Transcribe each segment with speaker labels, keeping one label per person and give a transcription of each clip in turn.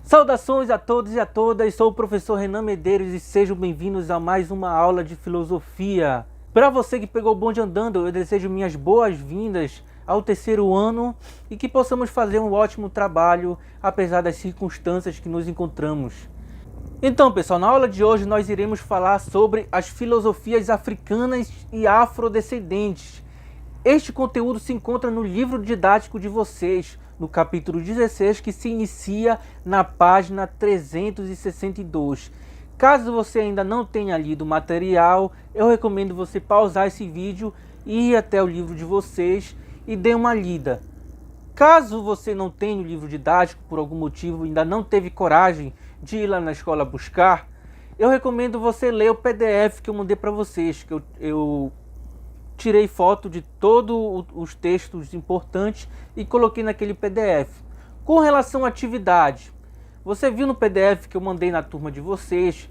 Speaker 1: Saudações a todos e a todas, sou o professor Renan Medeiros e sejam bem-vindos a mais uma aula de filosofia. Para você que pegou o bonde andando, eu desejo minhas boas-vindas ao terceiro ano e que possamos fazer um ótimo trabalho, apesar das circunstâncias que nos encontramos. Então, pessoal, na aula de hoje nós iremos falar sobre as filosofias africanas e afrodescendentes. Este conteúdo se encontra no livro didático de vocês, no capítulo 16, que se inicia na página 362. Caso você ainda não tenha lido o material, eu recomendo você pausar esse vídeo e ir até o livro de vocês e dê uma lida. Caso você não tenha o livro didático, por algum motivo ainda não teve coragem de ir lá na escola buscar, eu recomendo você ler o PDF que eu mandei para vocês, que eu tirei foto de todos os textos importantes e coloquei naquele PDF. Com relação à atividade, você viu no PDF que eu mandei na turma de vocês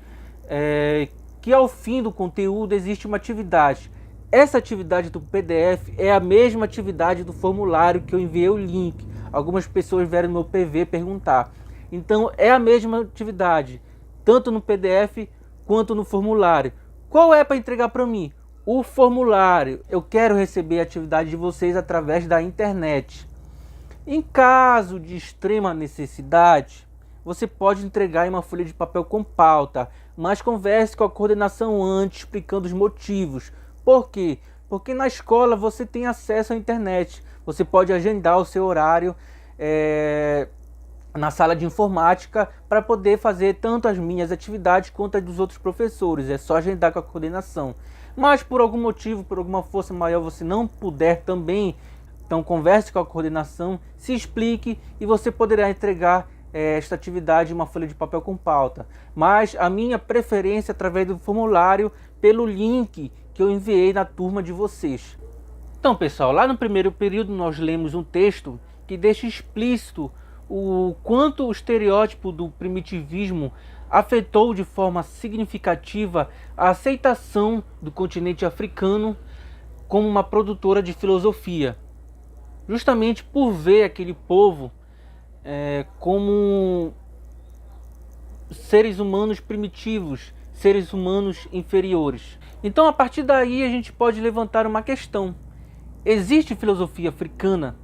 Speaker 1: que ao fim do conteúdo existe uma atividade. Essa atividade do PDF é a mesma atividade do formulário que eu enviei o link. Algumas pessoas vieram no meu PV perguntar. Então é a mesma atividade, tanto no PDF quanto no formulário. Qual é para entregar para mim? O formulário. Eu quero receber a atividade de vocês através da internet. Em caso de extrema necessidade, você pode entregar em uma folha de papel com pauta, mas converse com a coordenação antes, explicando os motivos. Por quê? Porque na escola você tem acesso à internet. Você pode agendar o seu horário na sala de informática para poder fazer tanto as minhas atividades quanto as dos outros professores. É só agendar com a coordenação. Mas por algum motivo, por alguma força maior, você não puder também, então converse com a coordenação, se explique e você poderá entregar esta atividade em uma folha de papel com pauta. Mas a minha preferência é através do formulário pelo link que eu enviei na turma de vocês. Então, pessoal, lá no primeiro período nós lemos um texto que deixa explícito o quanto o estereótipo do primitivismo afetou de forma significativa a aceitação do continente africano como uma produtora de filosofia, justamente por ver aquele povo como seres humanos primitivos, seres humanos inferiores. Então, a partir daí, a gente pode levantar uma questão: existe filosofia africana?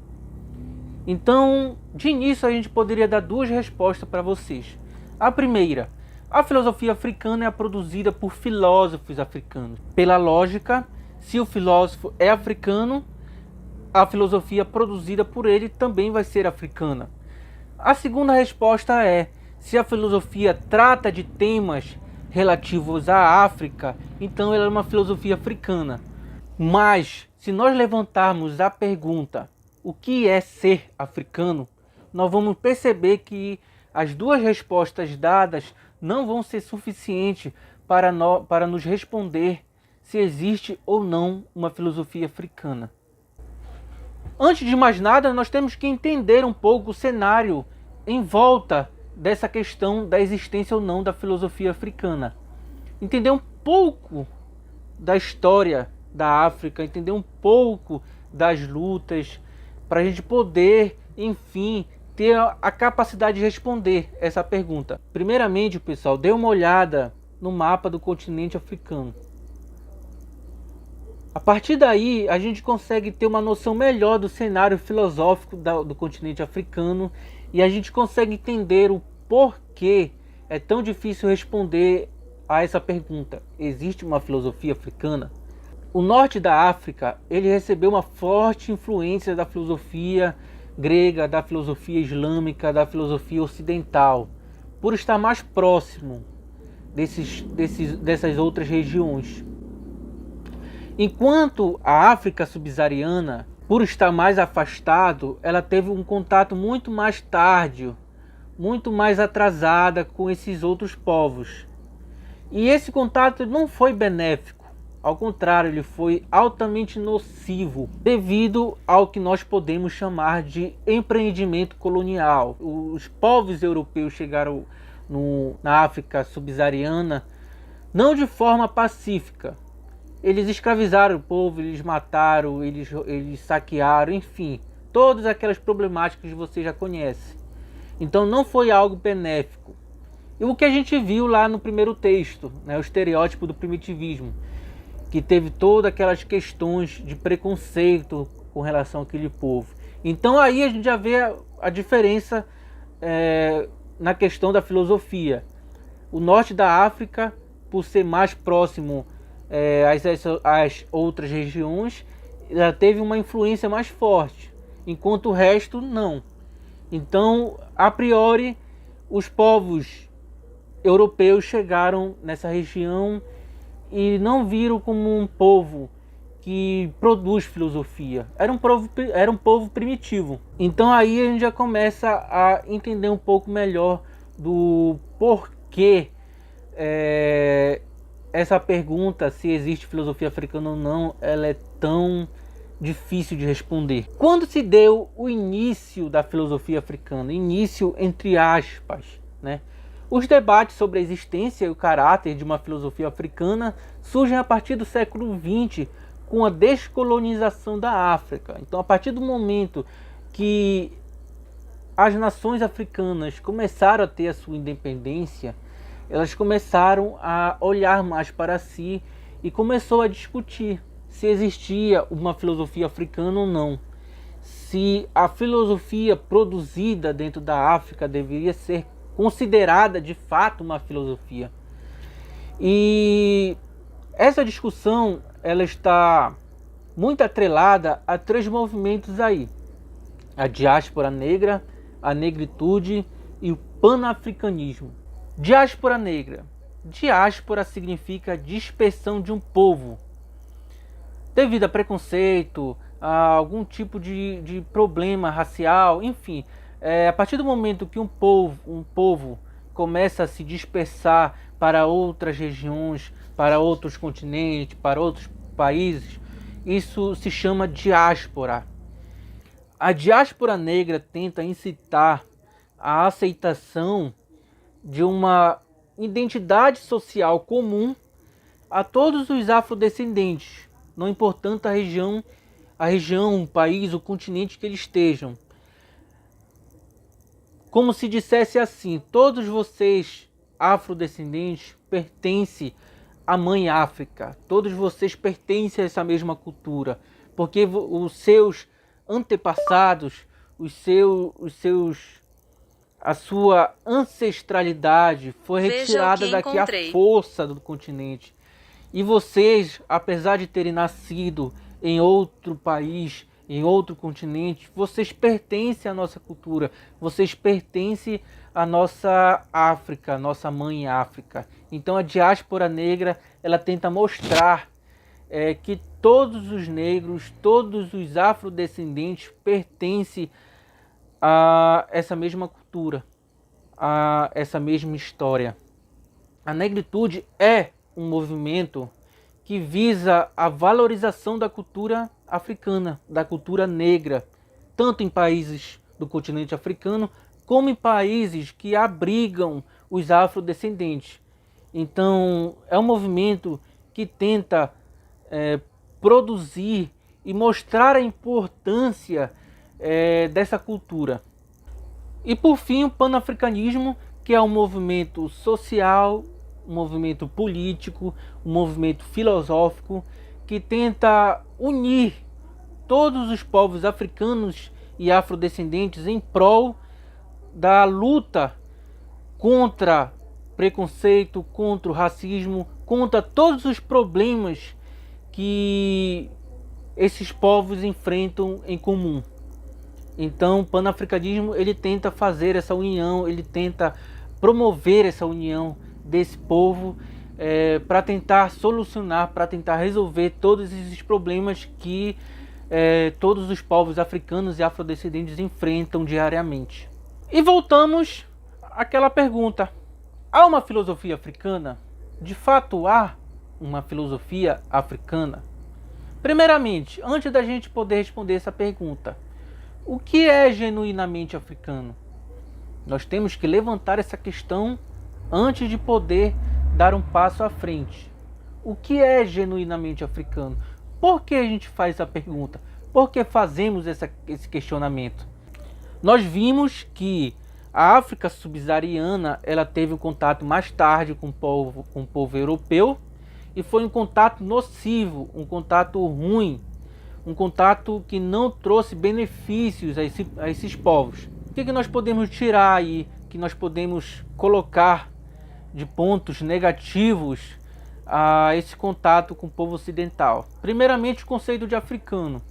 Speaker 1: Então, de início, a gente poderia dar duas respostas para vocês. A primeira: a filosofia africana é produzida por filósofos africanos. Pela lógica, se o filósofo é africano, a filosofia produzida por ele também vai ser africana. A segunda resposta é: se a filosofia trata de temas relativos à África, então ela é uma filosofia africana. Mas, se nós levantarmos a pergunta: o que é ser africano?, nós vamos perceber que as duas respostas dadas não vão ser suficientes para nos responder se existe ou não uma filosofia africana. Antes de mais nada, nós temos que entender um pouco o cenário em volta dessa questão da existência ou não da filosofia africana. Entender um pouco da história da África, entender um pouco das lutas, para a gente poder, enfim, ter a capacidade de responder essa pergunta. Primeiramente, pessoal, dê uma olhada no mapa do continente africano. A partir daí, a gente consegue ter uma noção melhor do cenário filosófico do continente africano e a gente consegue entender o porquê é tão difícil responder a essa pergunta: existe uma filosofia africana? O norte da África, ele recebeu uma forte influência da filosofia grega, da filosofia islâmica, da filosofia ocidental, por estar mais próximo dessas outras regiões. Enquanto a África subsaariana, por estar mais afastado, ela teve um contato muito mais tardio, muito mais atrasada com esses outros povos. E esse contato não foi benéfico. Ao contrário, ele foi altamente nocivo, devido ao que nós podemos chamar de empreendimento colonial. Os povos europeus chegaram na África subsaariana não de forma pacífica. eles escravizaram o povo, eles mataram, eles saquearam, enfim, todas aquelas problemáticas que você já conhece. Então não foi algo benéfico. E o que a gente viu lá no primeiro texto, né, o estereótipo do primitivismo, que teve todas aquelas questões de preconceito com relação àquele povo. Então aí a gente já vê a diferença na questão da filosofia. O norte da África, por ser mais próximo às outras regiões, já teve uma influência mais forte, enquanto o resto não. Então, a priori, os povos europeus chegaram nessa região e não viram como um povo que produz filosofia. Era um povo primitivo. Então aí a gente já começa a entender um pouco melhor do porquê essa pergunta, se existe filosofia africana ou não, ela é tão difícil de responder. Quando se deu o início da filosofia africana, início entre aspas, né? Os debates sobre a existência e o caráter de uma filosofia africana surgem a partir do século XX, com a descolonização da África. Então, a partir do momento que as nações africanas começaram a ter a sua independência, elas começaram a olhar mais para si e começou a discutir se existia uma filosofia africana ou não. Se a filosofia produzida dentro da África deveria ser considerada de fato uma filosofia. E essa discussão ela está muito atrelada a três movimentos aí: a diáspora negra, a negritude e o panafricanismo. Diáspora negra. Diáspora significa dispersão de um povo, devido a preconceito, a algum tipo de problema racial, enfim. A partir do momento que um povo começa a se dispersar para outras regiões, para outros continentes, para outros países, isso se chama diáspora. A diáspora negra tenta incitar a aceitação de uma identidade social comum a todos os afrodescendentes, não importando a região, o país, o continente que eles estejam. Como se dissesse assim: todos vocês afrodescendentes pertencem à mãe África, todos vocês pertencem a essa mesma cultura, porque os seus antepassados, a sua ancestralidade foi retirada daqui à força do continente. E vocês, apesar de terem nascido em outro país, em outro continente, vocês pertencem à nossa cultura, vocês pertencem à nossa África, nossa mãe África. Então a diáspora negra, ela tenta mostrar que todos os negros, todos os afrodescendentes pertencem a essa mesma cultura, a essa mesma história. A negritude é um movimento que visa a valorização da cultura africana, da cultura negra, tanto em países do continente africano, como em países que abrigam os afrodescendentes. Então, é um movimento que tenta produzir e mostrar a importância dessa cultura. E por fim, o panafricanismo, que é um movimento social, um movimento político, um movimento filosófico, que tenta unir todos os povos africanos e afrodescendentes em prol da luta contra preconceito, contra o racismo, contra todos os problemas que esses povos enfrentam em comum. Então, o panafricanismo, ele tenta fazer essa união, ele tenta promover essa união desse povo para tentar solucionar, para tentar resolver todos esses problemas que todos os povos africanos e afrodescendentes enfrentam diariamente. E voltamos àquela pergunta: há uma filosofia africana? De fato há uma filosofia africana? Primeiramente, antes da gente poder responder essa pergunta, o que é genuinamente africano? Nós temos que levantar essa questão antes de poder dar um passo à frente. o que é genuinamente africano? Por que a gente faz essa pergunta? Por que fazemos esse questionamento? Nós vimos que a África subsaariana ela teve um contato mais tarde com o povo europeu e foi um contato nocivo, um contato ruim, um contato que não trouxe benefícios a esses povos. O que nós podemos tirar aí, que nós podemos colocar de pontos negativos a esse contato com o povo ocidental? Primeiramente, o conceito de africano.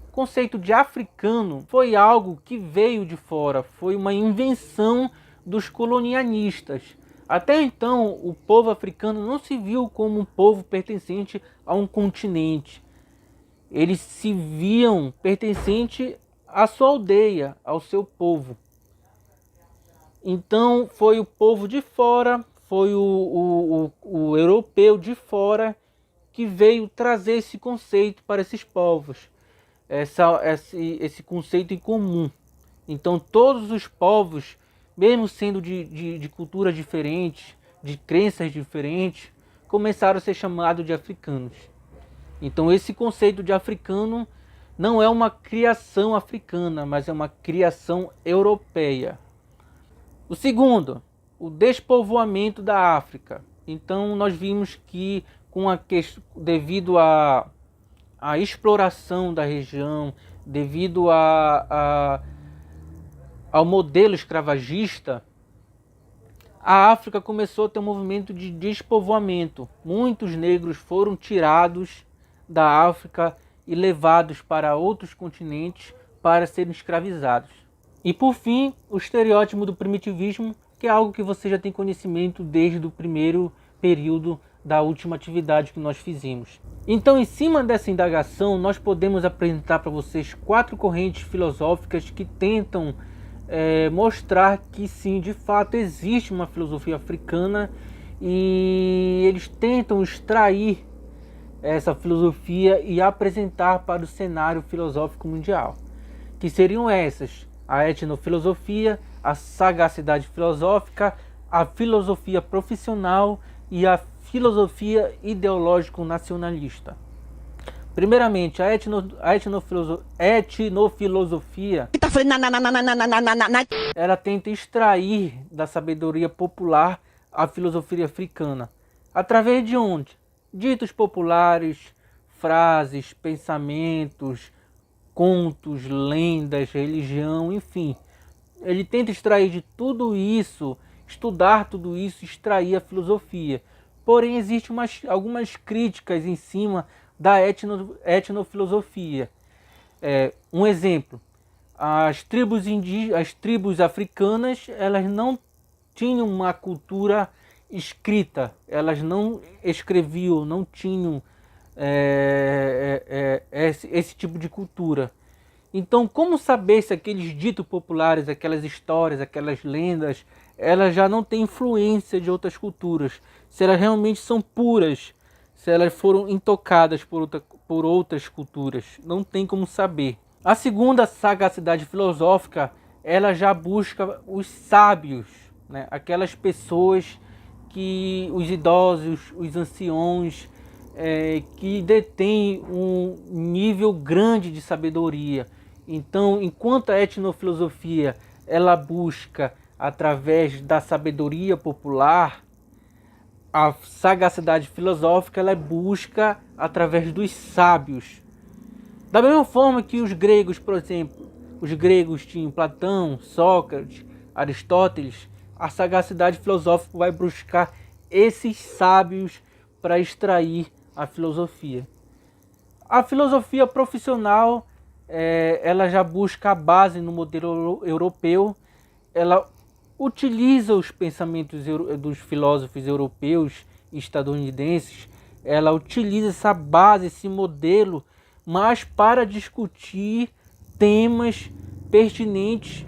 Speaker 1: O conceito de africano foi algo que veio de fora, foi uma invenção dos colonialistas. Até então, o povo africano não se viu como um povo pertencente a um continente. Eles se viam pertencente à sua aldeia, ao seu povo. Então foi o povo de fora, foi o europeu de fora que veio trazer esse conceito para esses povos, esse conceito em comum. Então todos os povos, mesmo sendo de culturas diferentes, de crenças diferentes, começaram a ser chamados de africanos. Então esse conceito de africano não é uma criação africana, mas é uma criação europeia. O segundo, o despovoamento da África. Então nós vimos que devido à exploração da região, devido ao modelo escravagista, a África começou a ter um movimento de despovoamento. Muitos negros foram tirados da África e levados para outros continentes para serem escravizados. E por fim, o estereótipo do primitivismo, que é algo que você já tem conhecimento desde o primeiro período da última atividade que nós fizemos. Então, em cima dessa indagação, nós podemos apresentar para vocês 4 correntes filosóficas que tentam mostrar que sim, de fato, existe uma filosofia africana e eles tentam extrair essa filosofia e apresentar para o cenário filosófico mundial, que seriam essas: a etnofilosofia, a sagacidade filosófica, a filosofia profissional e a filosofia ideológico-nacionalista. Primeiramente, a etnofilosofia, ela tenta extrair da sabedoria popular a filosofia africana. Através de onde? Ditos populares, frases, pensamentos, contos, lendas, religião, enfim. Ele tenta extrair de tudo isso, estudar tudo isso, extrair a filosofia. Porém, existem algumas críticas em cima da etnofilosofia. Um exemplo, as tribos africanas, elas não tinham uma cultura escrita, elas não escreviam, não tinham esse tipo de cultura. Então, como saber se aqueles ditos populares, aquelas histórias, aquelas lendas, elas já não têm influência de outras culturas? Se elas realmente são puras, se elas foram intocadas por outras culturas? Não tem como saber. A segunda sagacidade filosófica, ela já busca os sábios, né? Aquelas pessoas os idosos, os anciões, que detêm um nível grande de sabedoria. Então, enquanto a etnofilosofia ela busca através da sabedoria popular, a sagacidade filosófica ela busca através dos sábios. Da mesma forma que os gregos, por exemplo, os gregos tinham Platão, Sócrates, Aristóteles, a sagacidade filosófica vai buscar esses sábios para extrair a filosofia. A filosofia profissional, ela já busca a base no modelo europeu, ela utiliza os pensamentos dos filósofos europeus e estadunidenses, ela utiliza essa base, esse modelo, mas para discutir temas pertinentes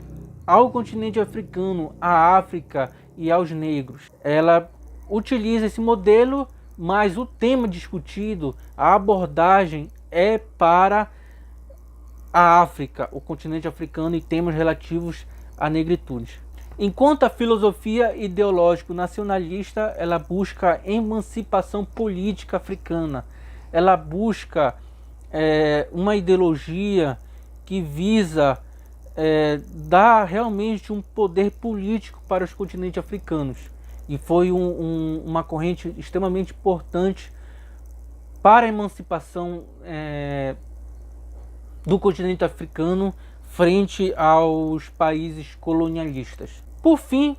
Speaker 1: ao continente africano, à África e aos negros. Ela utiliza esse modelo, mas o tema discutido, a abordagem é para a África, o continente africano e temas relativos à negritude. Enquanto a filosofia ideológico nacionalista, ela busca emancipação política africana, ela busca uma ideologia que visa dar realmente um poder político para os continentes africanos. E foi uma corrente extremamente importante para a emancipação do continente africano frente aos países colonialistas. Por fim,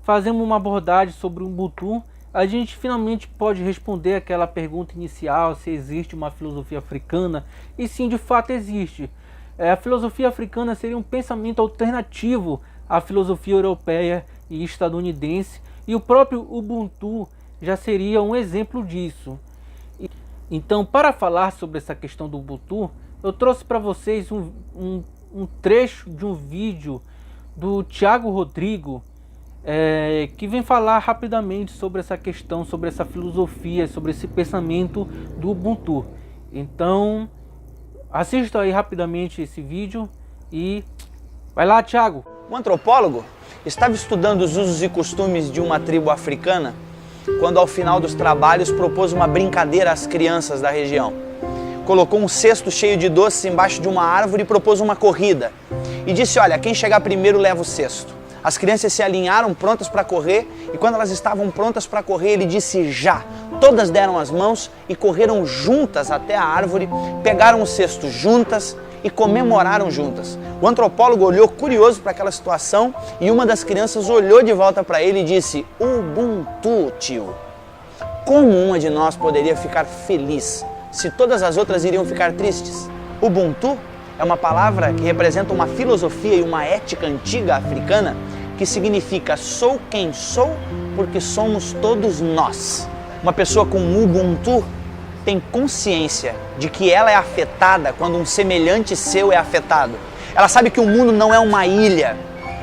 Speaker 1: fazemos uma abordagem sobre o Ubuntu. A gente finalmente pode responder aquela pergunta inicial, se existe uma filosofia africana, e sim, de fato existe. A filosofia africana seria um pensamento alternativo à filosofia europeia e estadunidense, e o próprio Ubuntu já seria um exemplo disso. Então, para falar sobre essa questão do Ubuntu, eu trouxe para vocês um trecho de um vídeo do Thiago Rodrigo, que vem falar rapidamente sobre essa questão, sobre essa filosofia, sobre esse pensamento do Ubuntu. Então, assista aí rapidamente esse vídeo e vai lá, Thiago.
Speaker 2: Um antropólogo estava estudando os usos e costumes de uma tribo africana quando, ao final dos trabalhos, propôs uma brincadeira às crianças da região. Colocou um cesto cheio de doces embaixo de uma árvore e propôs uma corrida. E disse, olha, quem chegar primeiro leva o cesto. As crianças se alinharam prontas para correr, e quando elas estavam prontas para correr, ele disse já. Todas deram as mãos e correram juntas até a árvore, pegaram o cesto juntas e comemoraram juntas. O antropólogo olhou curioso para aquela situação e uma das crianças olhou de volta para ele e disse, Ubuntu, tio. Como uma de nós poderia ficar feliz se todas as outras iriam ficar tristes? Ubuntu é uma palavra que representa uma filosofia e uma ética antiga africana que significa sou quem sou porque somos todos nós. Uma pessoa com Ubuntu tem consciência de que ela é afetada quando um semelhante seu é afetado. Ela sabe que o mundo não é uma ilha,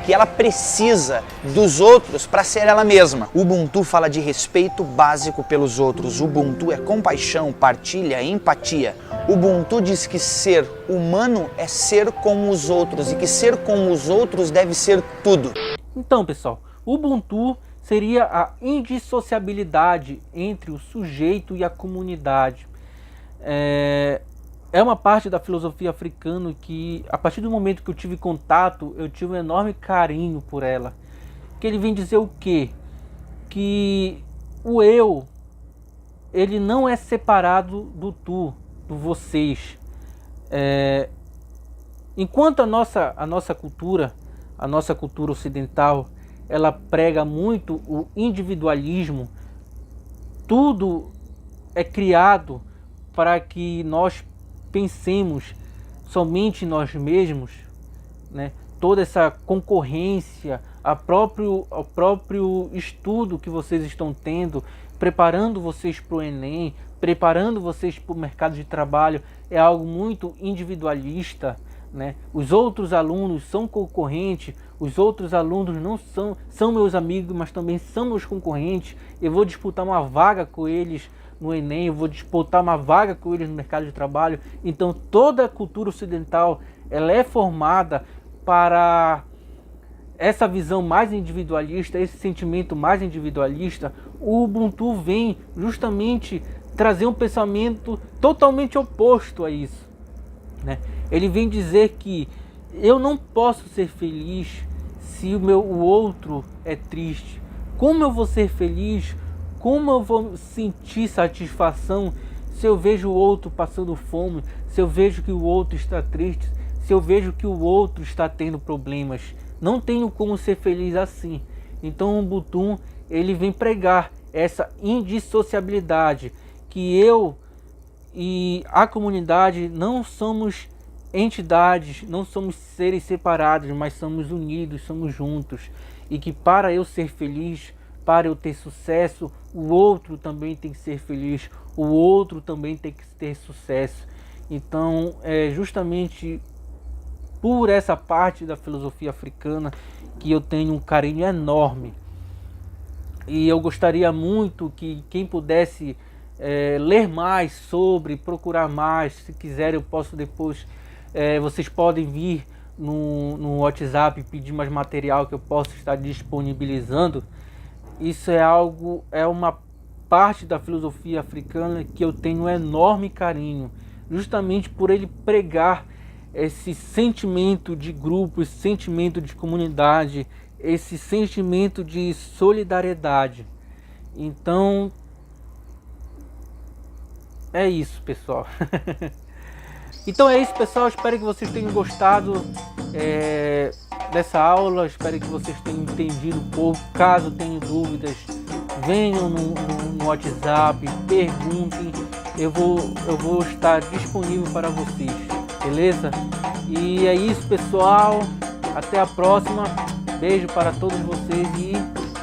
Speaker 2: que ela precisa dos outros para ser ela mesma. Ubuntu fala de respeito básico pelos outros. Ubuntu é compaixão, partilha, empatia. Ubuntu diz que ser humano é ser como os outros e que ser como os outros deve ser tudo.
Speaker 1: Então, pessoal, Ubuntu seria a indissociabilidade entre o sujeito e a comunidade. É uma parte da filosofia africana que, a partir do momento que eu tive contato, eu tive um enorme carinho por ela. Que ele vem dizer o quê? Que o eu, ele não é separado do tu, do vocês. Enquanto a nossa cultura ocidental, ela prega muito o individualismo, tudo é criado para que nós pensemos somente em nós mesmos, né? Toda essa concorrência, o próprio estudo que vocês estão tendo, preparando vocês para o Enem, preparando vocês para o mercado de trabalho, é algo muito individualista, né? Os outros alunos são concorrentes, os outros alunos não são meus amigos, mas também são meus concorrentes. Eu vou disputar uma vaga com eles no Enem, eu vou disputar uma vaga com eles no mercado de trabalho. Então toda a cultura ocidental, ela é formada para essa visão mais individualista, esse sentimento mais individualista. O Ubuntu vem justamente trazer um pensamento totalmente oposto a isso, né? Ele vem dizer que eu não posso ser feliz se o outro é triste. Como eu vou ser feliz? Como eu vou sentir satisfação se eu vejo o outro passando fome, se eu vejo que o outro está triste, se eu vejo que o outro está tendo problemas? Não tenho como ser feliz assim. Então o Ubuntu, ele vem pregar essa indissociabilidade, que eu e a comunidade não somos entidades, não somos seres separados, mas somos unidos, somos juntos. E que para eu ser feliz, para eu ter sucesso, o outro também tem que ser feliz, o outro também tem que ter sucesso. Então é justamente por essa parte da filosofia africana que eu tenho um carinho enorme. E eu gostaria muito que quem pudesse ler mais sobre, procurar mais, se quiser eu posso depois, vocês podem vir no WhatsApp, pedir mais material que eu possa estar disponibilizando, isso é uma parte da filosofia africana que eu tenho um enorme carinho, justamente por ele pregar esse sentimento de grupo, esse sentimento de comunidade, esse sentimento de solidariedade. Então, é isso, pessoal. Então é isso, pessoal. Espero que vocês tenham gostado dessa aula. Espero que vocês tenham entendido um pouco. Caso tenham dúvidas, venham no WhatsApp, perguntem. Eu vou estar disponível para vocês, beleza? E é isso, pessoal. Até a próxima. Beijo para todos vocês e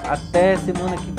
Speaker 1: até semana que vem.